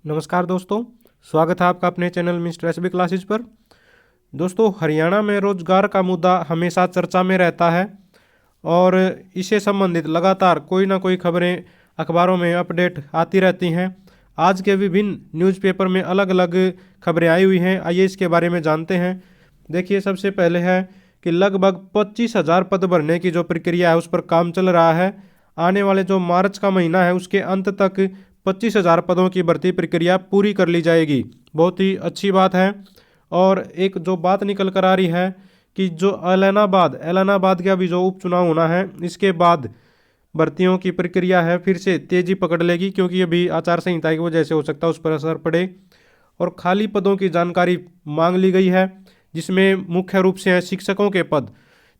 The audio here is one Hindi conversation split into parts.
नमस्कार दोस्तों, स्वागत है आपका अपने चैनल मिस्टर एसबी क्लासेज पर। दोस्तों, हरियाणा में रोजगार का मुद्दा हमेशा चर्चा में रहता है और इससे संबंधित लगातार कोई ना कोई खबरें अखबारों में अपडेट आती रहती हैं। आज के विभिन्न न्यूज़पेपर में अलग अलग खबरें आई हुई हैं, आइए इसके बारे में जानते हैं। देखिए, सबसे पहले है कि लगभग 25,000 पद भरने की जो प्रक्रिया है उस पर काम चल रहा है। आने वाले जो मार्च का महीना है उसके अंत तक 25,000 पदों की भर्ती प्रक्रिया पूरी कर ली जाएगी। बहुत ही अच्छी बात है। और एक जो बात निकल कर आ रही है कि जो ऐलानाबाद का भी जो उपचुनाव होना है, इसके बाद भर्तियों की प्रक्रिया है फिर से तेजी पकड़ लेगी, क्योंकि अभी आचार संहिता की वजह से हो सकता है उस पर असर पड़े। और खाली पदों की जानकारी मांग ली गई है, जिसमें मुख्य रूप से है शिक्षकों के पद।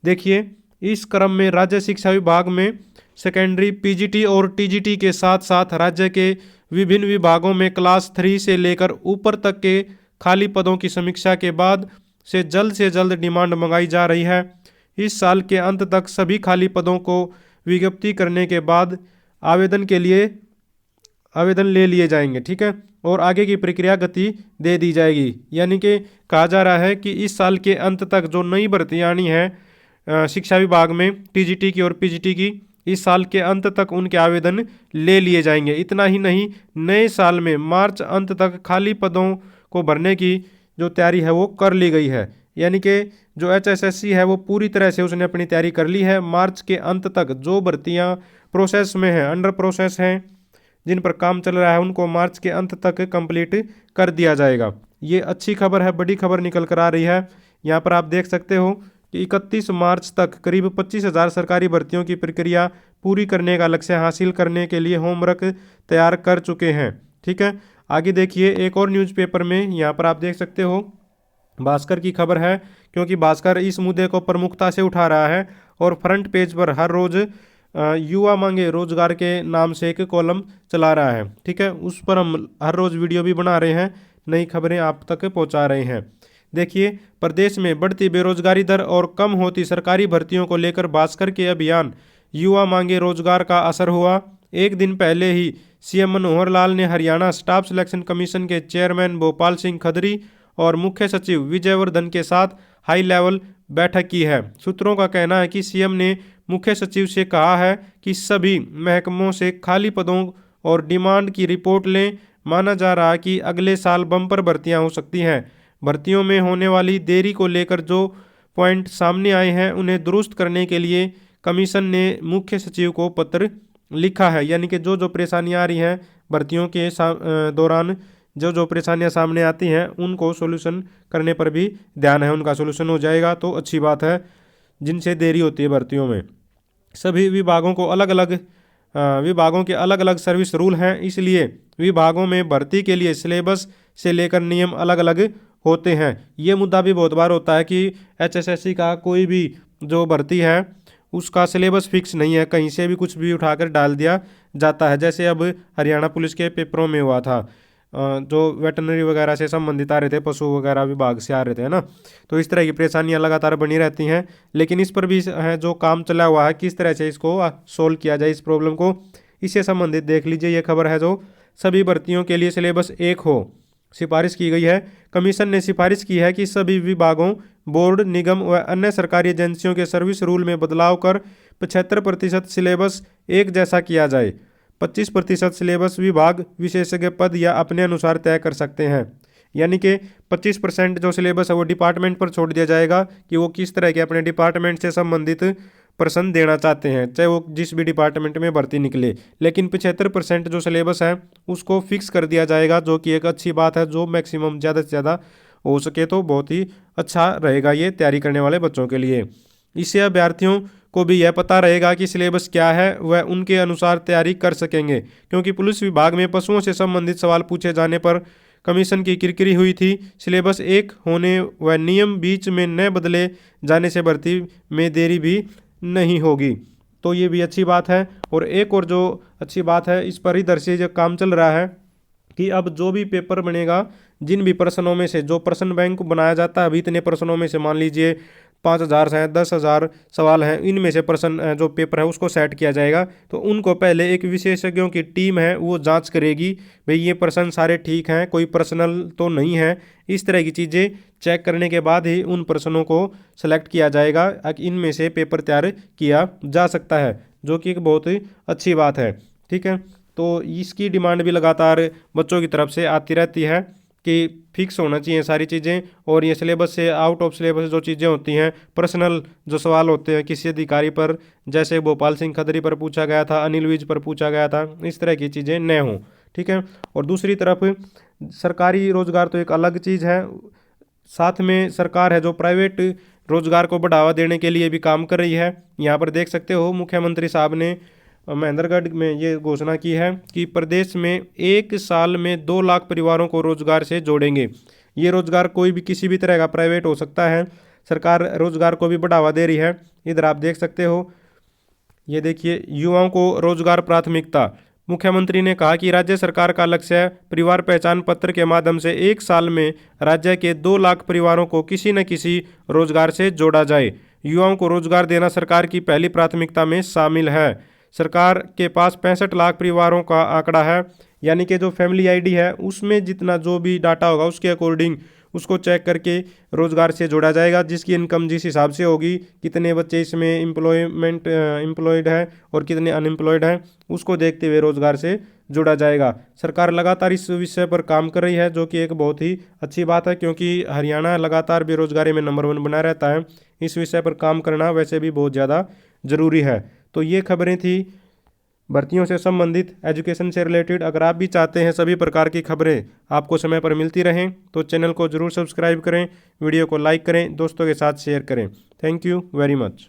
देखिए, इस क्रम में राज्य शिक्षा विभाग में सेकेंडरी पीजीटी और टीजीटी के साथ साथ राज्य के विभिन्न विभागों में क्लास 3 से लेकर ऊपर तक के खाली पदों की समीक्षा के बाद से जल्द डिमांड मंगाई जा रही है। इस साल के अंत तक सभी खाली पदों को विज्ञप्ति करने के बाद आवेदन के लिए आवेदन ले लिए जाएंगे, ठीक है, और आगे की प्रक्रिया गति दे दी जाएगी। यानी कि कहा जा रहा है कि इस साल के अंत तक जो नई भर्तियां आनी है शिक्षा विभाग में टीजीटी की और पीजीटी की, इस साल के अंत तक उनके आवेदन ले लिए जाएंगे। इतना ही नहीं, नए साल में मार्च अंत तक खाली पदों को भरने की जो तैयारी है वो कर ली गई है। यानी कि जो एचएसएससी है वो पूरी तरह से उसने अपनी तैयारी कर ली है। मार्च के अंत तक जो भर्तियां प्रोसेस में हैं, अंडर प्रोसेस हैं, जिन पर काम चल रहा है, उनको मार्च के अंत तक कंप्लीट कर दिया जाएगा। ये अच्छी खबर है, बड़ी खबर निकल कर आ रही है। यहाँ पर आप देख सकते हो कि 31 मार्च तक करीब 25,000 सरकारी भर्तियों की प्रक्रिया पूरी करने का लक्ष्य हासिल करने के लिए होमवर्क तैयार कर चुके हैं, ठीक है। आगे देखिए, एक और न्यूज़पेपर में यहाँ पर आप देख सकते हो भास्कर की खबर है, क्योंकि भास्कर इस मुद्दे को प्रमुखता से उठा रहा है और फ्रंट पेज पर हर रोज युवा मांगे रोजगार के नाम से एक कॉलम चला रहा है, ठीक है। उस पर हम हर रोज वीडियो भी बना रहे हैं, नई खबरें आप तक पहुंचा रहे हैं। देखिए, प्रदेश में बढ़ती बेरोजगारी दर और कम होती सरकारी भर्तियों को लेकर भास्कर के अभियान युवा मांगे रोजगार का असर हुआ। एक दिन पहले ही सीएम मनोहर लाल ने हरियाणा स्टाफ सिलेक्शन कमीशन के चेयरमैन भोपाल सिंह खदरी और मुख्य सचिव विजय वर्धन के साथ हाई लेवल बैठक की है। सूत्रों का कहना है कि सीएम ने मुख्य सचिव से कहा है कि सभी महकमों से खाली पदों और डिमांड की रिपोर्ट लें। माना जा रहा है कि अगले साल बम्पर भर्तियां हो सकती हैं। भर्तियों में होने वाली देरी को लेकर जो पॉइंट सामने आए हैं उन्हें दुरुस्त करने के लिए कमीशन ने मुख्य सचिव को पत्र लिखा है। यानी कि जो जो परेशानियां आ रही हैं भर्तियों के दौरान, जो जो परेशानियां सामने आती हैं उनको सोल्यूशन करने पर भी ध्यान है, उनका सोल्यूशन हो जाएगा तो अच्छी बात है। जिनसे देरी होती है भर्तियों में, सभी विभागों के अलग अलग सर्विस रूल हैं, इसलिए विभागों में भर्ती के लिए सिलेबस से लेकर नियम अलग अलग होते हैं। ये मुद्दा भी बहुत बार होता है कि एचएसएससी का कोई भी जो भर्ती है उसका सिलेबस फिक्स नहीं है, कहीं से भी कुछ भी उठाकर डाल दिया जाता है। जैसे अब हरियाणा पुलिस के पेपरों में हुआ था, जो वेटनरी वगैरह से संबंधित आ रहे थे, पशु वगैरह विभाग से आ रहे थे, है ना। तो इस तरह की परेशानियां लगातार बनी रहती हैं, लेकिन इस पर भी है जो काम चला हुआ है, किस तरह से इसको सोल्व किया जाए इस प्रॉब्लम को, इससे संबंधित देख लीजिए। ये खबर है जो सभी भर्तियों के लिए सिलेबस एक हो, सिफारिश की गई है। कमीशन ने सिफारिश की है कि सभी विभागों, बोर्ड, निगम व अन्य सरकारी एजेंसियों के सर्विस रूल में बदलाव कर 75% सिलेबस एक जैसा किया जाए। 25% सिलेबस विभाग विशेषज्ञ पद या अपने अनुसार तय कर सकते हैं। यानी कि 25% जो सिलेबस है वो डिपार्टमेंट पर छोड़ दिया जाएगा कि वो किस तरह के अपने डिपार्टमेंट से संबंधित प्रश्न देना चाहते हैं, चाहे वो जिस भी डिपार्टमेंट में भर्ती निकले। लेकिन 75% जो सिलेबस है उसको फिक्स कर दिया जाएगा, जो कि एक अच्छी बात है। जो मैक्सिमम ज़्यादा से ज़्यादा हो सके तो बहुत ही अच्छा रहेगा ये तैयारी करने वाले बच्चों के लिए। इससे अभ्यर्थियों को भी यह पता रहेगा कि सिलेबस क्या है, वह उनके अनुसार तैयारी कर सकेंगे। क्योंकि पुलिस विभाग में पशुओं से संबंधित सवाल पूछे जाने पर कमीशन की किरकिरी हुई थी। सिलेबस एक होने व नियम बीच में न बदले जाने से भर्ती में देरी भी नहीं होगी, तो ये भी अच्छी बात है। और एक और जो अच्छी बात है, इस पर इधर से जो काम चल रहा है कि अब जो भी पेपर बनेगा, जिन भी प्रश्नों में से जो प्रश्न बैंक बनाया जाता है, अभी इतने प्रश्नों में से मान लीजिए 5,000 हैं, 10,000 सवाल हैं, इनमें से प्रश्न जो पेपर है उसको सेट किया जाएगा। तो उनको पहले एक विशेषज्ञों की टीम है वो जांच करेगी, भाई ये प्रश्न सारे ठीक हैं, कोई पर्सनल तो नहीं है। इस तरह की चीज़ें चेक करने के बाद ही उन प्रश्नों को सेलेक्ट किया जाएगा, इनमें से पेपर तैयार किया जा सकता है, जो कि एक बहुत ही अच्छी बात है। ठीक है, तो इसकी डिमांड भी लगातार बच्चों की तरफ से आती रहती है कि फिक्स होना चाहिए सारी चीज़ें, और ये सिलेबस से आउट ऑफ सिलेबस जो चीज़ें होती हैं, पर्सनल जो सवाल होते हैं किसी अधिकारी पर, जैसे भोपाल सिंह खदरी पर पूछा गया था, अनिल विज पर पूछा गया था, इस तरह की चीज़ें न हों। ठीक है, और दूसरी तरफ सरकारी रोजगार तो एक अलग चीज़ है, साथ में सरकार है जो प्राइवेट रोजगार को बढ़ावा देने के लिए भी काम कर रही है। यहाँ पर देख सकते हो मुख्यमंत्री साहब ने महेंद्रगढ़ में ये घोषणा की है कि प्रदेश में 1 साल में 2 लाख परिवारों को रोजगार से जोड़ेंगे। ये रोजगार कोई भी किसी भी तरह का प्राइवेट हो सकता है, सरकार रोजगार को भी बढ़ावा दे रही है। इधर आप देख सकते हो, ये देखिए, युवाओं को रोजगार प्राथमिकता। मुख्यमंत्री ने कहा कि राज्य सरकार का लक्ष्य है परिवार पहचान पत्र के माध्यम से 1 साल में राज्य के 2 लाख परिवारों को किसी न किसी रोजगार से जोड़ा जाए। युवाओं को रोजगार देना सरकार की पहली प्राथमिकता में शामिल है। सरकार के पास 65 लाख परिवारों का आंकड़ा है, यानी कि जो फैमिली आईडी है उसमें जितना जो भी डाटा होगा उसके अकॉर्डिंग उसको चेक करके रोज़गार से जोड़ा जाएगा, जिसकी इनकम जिस हिसाब से होगी, कितने बच्चे इसमें एम्प्लॉयड है और कितने अनएम्प्लॉयड हैं, उसको देखते हुए रोज़गार से जोड़ा जाएगा। सरकार लगातार इस विषय पर काम कर रही है, जो कि एक बहुत ही अच्छी बात है, क्योंकि हरियाणा लगातार बेरोजगारी में नंबर 1 बना रहता है। इस विषय पर काम करना वैसे भी बहुत ज़्यादा ज़रूरी है। तो ये खबरें थी भर्तियों से संबंधित, एजुकेशन से रिलेटेड। अगर आप भी चाहते हैं सभी प्रकार की खबरें आपको समय पर मिलती रहें तो चैनल को ज़रूर सब्सक्राइब करें, वीडियो को लाइक करें, दोस्तों के साथ शेयर करें। Thank you very much.